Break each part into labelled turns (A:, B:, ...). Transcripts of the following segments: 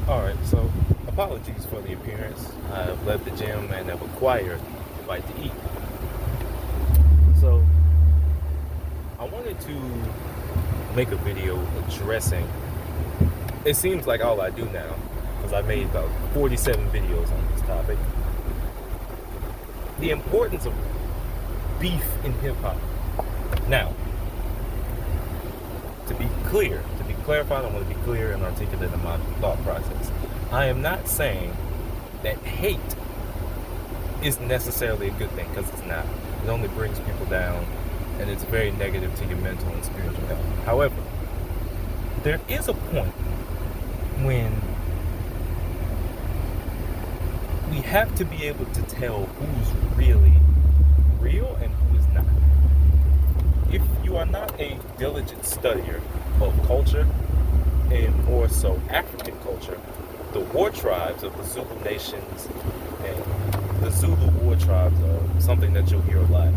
A: Alright, so apologies for the appearance. I've left the gym and have acquired a bite to eat. So, I wanted to make a video addressing. It seems like all I do now, because I made about 47 videos on this topic. The importance of beef in hip hop. Now, to be clear, to be clarified, I want to be clear and articulate in my thought process. I am not saying that hate is necessarily a good thing, because it's not. It only brings people down, and it's very negative to your mental and spiritual health. However, there is a point when we have to be able to tell who's really real and who is not. If you are not a diligent studier of culture, and more so African culture, the war tribes of the Zulu nations and the Zulu war tribes are something that you'll hear a lot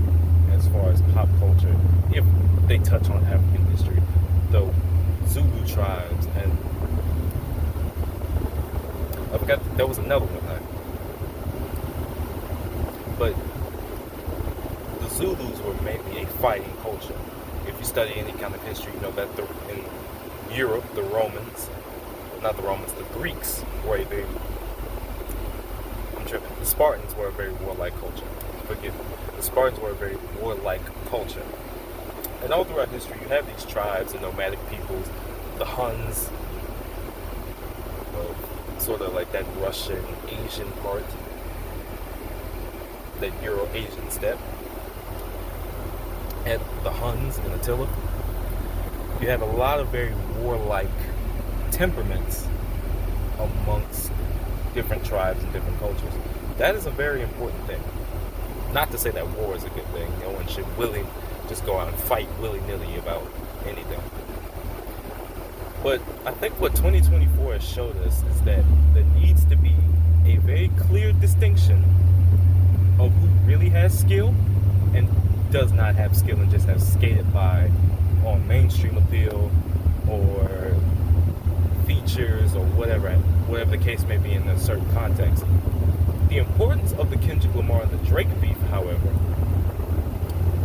A: as far as pop culture, if they touch on African history. The Zulu tribes, and I forgot there was another one, but the Zulus were mainly a fighting culture. If you study any kind of history, you know that in Europe, the Romans, not the Romans, the Greeks were a very, I'm tripping, the Spartans were a very warlike culture. Forgive me. The Spartans were a very warlike culture. And all throughout history, you have these tribes and nomadic peoples, the Huns, sort of like that Russian, Asian part, that Euro-Asian steppe, and the Huns and Attila. You have a lot of very warlike temperaments amongst different tribes and different cultures. That is a very important thing. Not to say that war is a good thing. No one should just go out and fight willy-nilly about anything. But I think what 2024 has showed us is that there needs to be a very clear distinction of who really has skill and does not have skill and just has skated by on mainstream appeal or features or whatever the case may be in a certain context. The importance of the Kendrick Lamar and the Drake beef, however,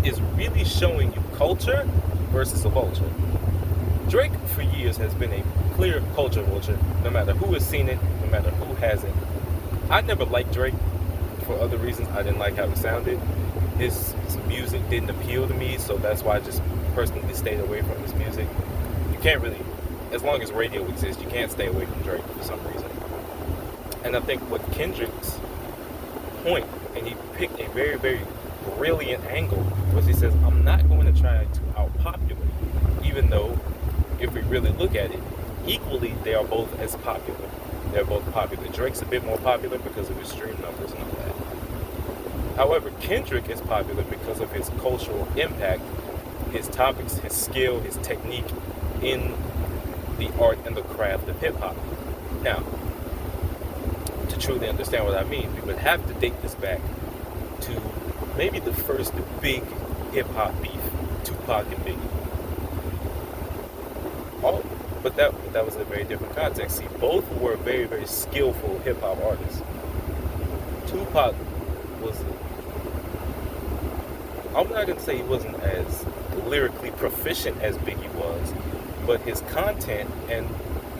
A: is really showing you culture versus a vulture. Drake, for years, has been a clear culture vulture, no matter who has seen it, no matter who hasn't. I never liked Drake for other reasons. I didn't like how he sounded. His music didn't appeal to me, so that's why I just personally stayed away from his music. You can't really, as long as radio exists, you can't stay away from Drake for some reason. And I think what Kendrick's point, and he picked a very, very brilliant angle, was he says, I'm not going to try to outpopulate, even though, if we really look at it, equally they are both as popular. They're both popular. Drake's a bit more popular because of his stream numbers and all that. However, Kendrick is popular because of his cultural impact, his topics, his skill, his technique in the art and the craft of hip-hop. Now, to truly understand what I mean, we would have to date this back to maybe the first big hip-hop beef, Tupac and Biggie. But that was a very different context. See, both were very, very skillful hip-hop artists. Tupac was, I'm not going to say he wasn't as lyrically proficient as Biggie was, but his content and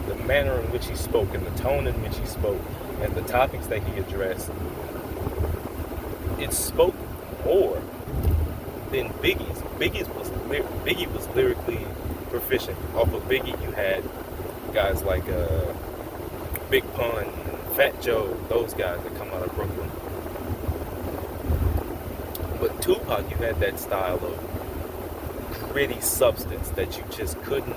A: the manner in which he spoke and the tone in which he spoke and the topics that he addressed, it spoke more than Biggie's. Biggie was lyrically proficient. Off of Biggie, you had guys like Big Pun, Fat Joe, those guys that come out of Brooklyn. But Tupac, you had that style of gritty substance that you just couldn't,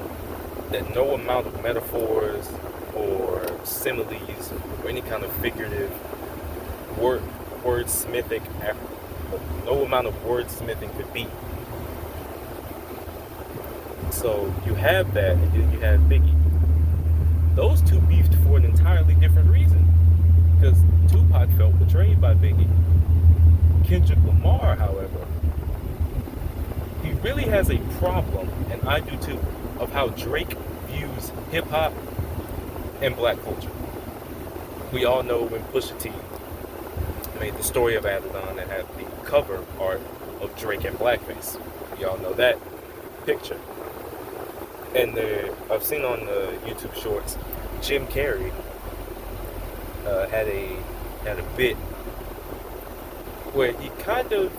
A: that no amount of metaphors or similes or any kind of figurative wordsmithing, no amount of wordsmithing could beat. So you have that, and then you have Biggie. Those two beefed for an entirely different reason, because Tupac felt betrayed by Biggie. Kendrick Lamar, however, he really has a problem, and I do too, of how Drake views hip-hop and black culture. We all know when Pusha T made the story of Adidon that had the cover art of Drake in blackface. We all know that picture. And I've seen on the YouTube shorts, Jim Carrey had a bit where he kind of,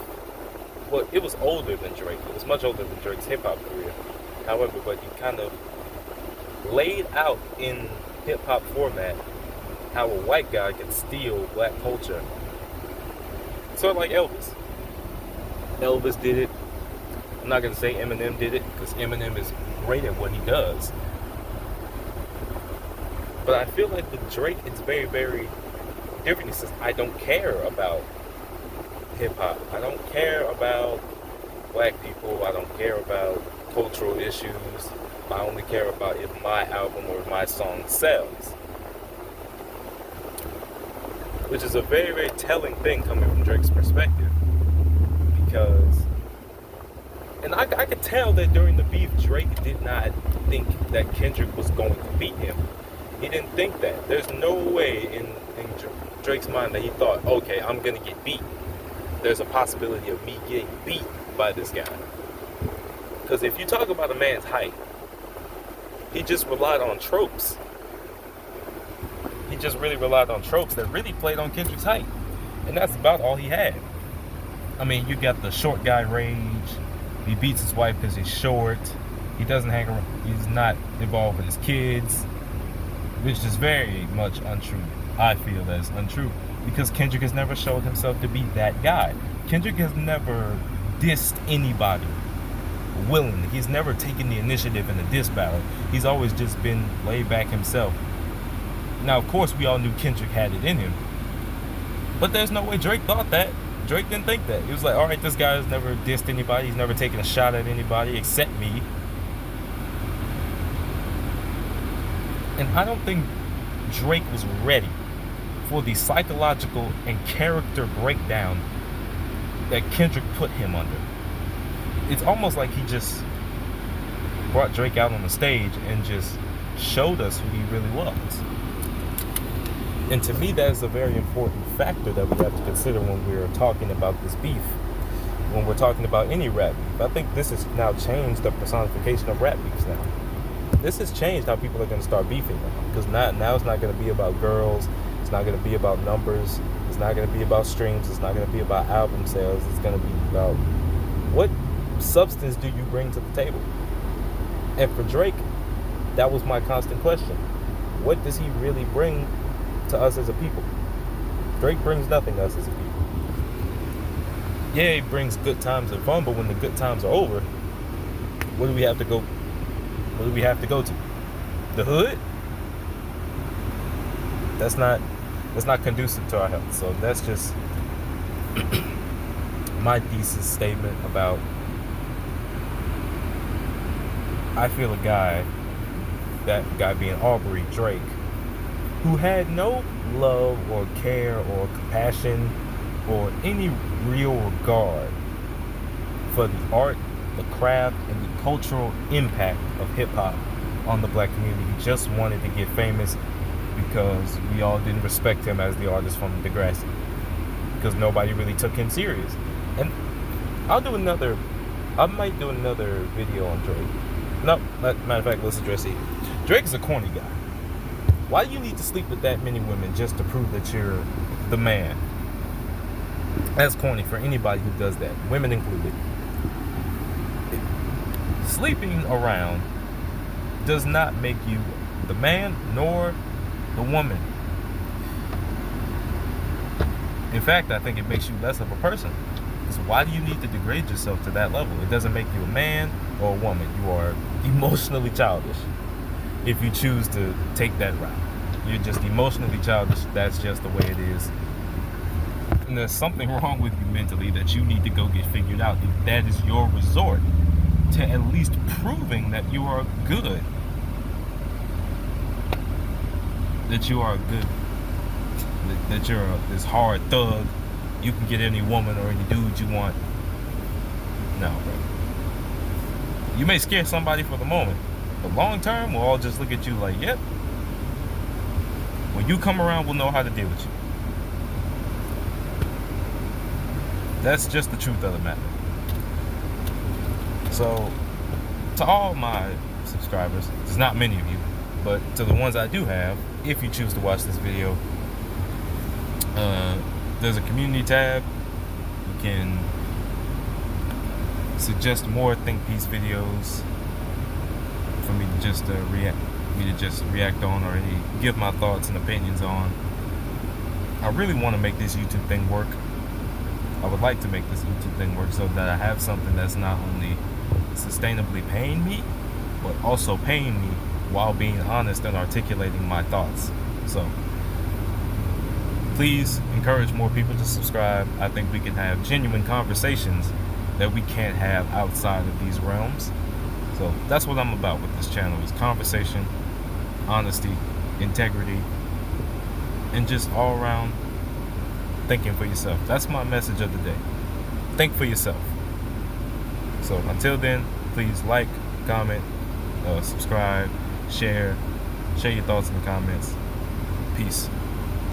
A: well, it was older than Drake. It was much older than Drake's hip hop career. However, but he kind of laid out in hip hop format how a white guy can steal black culture. Sort of like Elvis. Elvis did it. I'm not gonna say Eminem did it because Eminem is great at what he does. But I feel like with Drake, it's very, very different. He says, I don't care about hip hop. I don't care about black people. I don't care about cultural issues. I only care about if my album or my song sells. Which is a very, very telling thing coming from Drake's perspective. Because, and I could tell that during the beef, Drake did not think that Kendrick was going to beat him. He didn't think that. There's no way in Drake's mind that he thought, okay, I'm going to get beat. There's a possibility of me getting beat by this guy. Because if you talk about a man's height, he just relied on tropes. He just really relied on tropes that really played on Kendrick's height. And that's about all he had. I mean, you got the short guy rage. He beats his wife because he's short. He doesn't hang around. He's not involved with his kids. Which is very much untrue. I feel that's untrue. Because Kendrick has never showed himself to be that guy. Kendrick has never dissed anybody willingly. He's never taken the initiative in a diss battle. He's always just been laid back himself. Now, of course, we all knew Kendrick had it in him. But there's no way Drake thought that. Drake didn't think that. He was like, all right, this guy has never dissed anybody. He's never taken a shot at anybody except me. And I don't think Drake was ready for the psychological and character breakdown that Kendrick put him under. It's almost like he just brought Drake out on the stage and just showed us who he really was. And to me, that is a very important factor that we have to consider when we're talking about this beef, when we're talking about any rap beef. I think this has now changed the personification of rap beefs now. This has changed how people are going to start beefing now. Because now it's not going to be about girls. It's not going to be about numbers. It's not going to be about streams. It's not going to be about album sales. It's going to be about what substance do you bring to the table? And for Drake, that was my constant question. What does he really bring to us as a people? Drake brings nothing to us as a people. Yeah, he brings good times and fun, but when the good times are over, what do we have to go? What do we have to go to? The hood? That's not conducive to our health. So that's just my thesis statement about, I feel that guy being Aubrey Drake, who had no love or care or compassion or any real regard for the art, the craft, and the cultural impact of hip-hop on the black community. He just wanted to get famous because we all didn't respect him as the artist from Degrassi, because nobody really took him serious. And I might do another video on Drake. No, matter of fact, let's address it. Drake is a corny guy. Why do you need to sleep with that many women just to prove that you're the man? That's corny for anybody who does that, women included. Sleeping around does not make you the man nor the woman. In fact, I think it makes you less of a person. So why do you need to degrade yourself to that level? It doesn't make you a man or a woman. You are emotionally childish if you choose to take that route. You're just emotionally childish. That's just the way it is. And there's something wrong with you mentally that you need to go get figured out. If that is your resort to at least proving that you are good. That you are good. That you're this hard thug. You can get any woman or any dude you want. No, bro. You may scare somebody for the moment, but long term, we'll all just look at you like, yep. When you come around, we'll know how to deal with you. That's just the truth of the matter. So, to all my subscribers, there's not many of you, but to the ones I do have, if you choose to watch this video, there's a community tab. You can suggest more Think Peace videos for me to just react on, or give my thoughts and opinions on. I really want to make this YouTube thing work. I would like to make this YouTube thing work so that I have something that's not only sustainably paying me, but also paying me while being honest and articulating my thoughts. So please encourage more people to subscribe. I think we can have genuine conversations that we can't have outside of these realms. So that's what I'm about with this channel, is conversation, honesty, integrity, and just all around thinking for yourself. That's my message of the day. Think for yourself. So until then, please like, comment, subscribe, share your thoughts in the comments. Peace.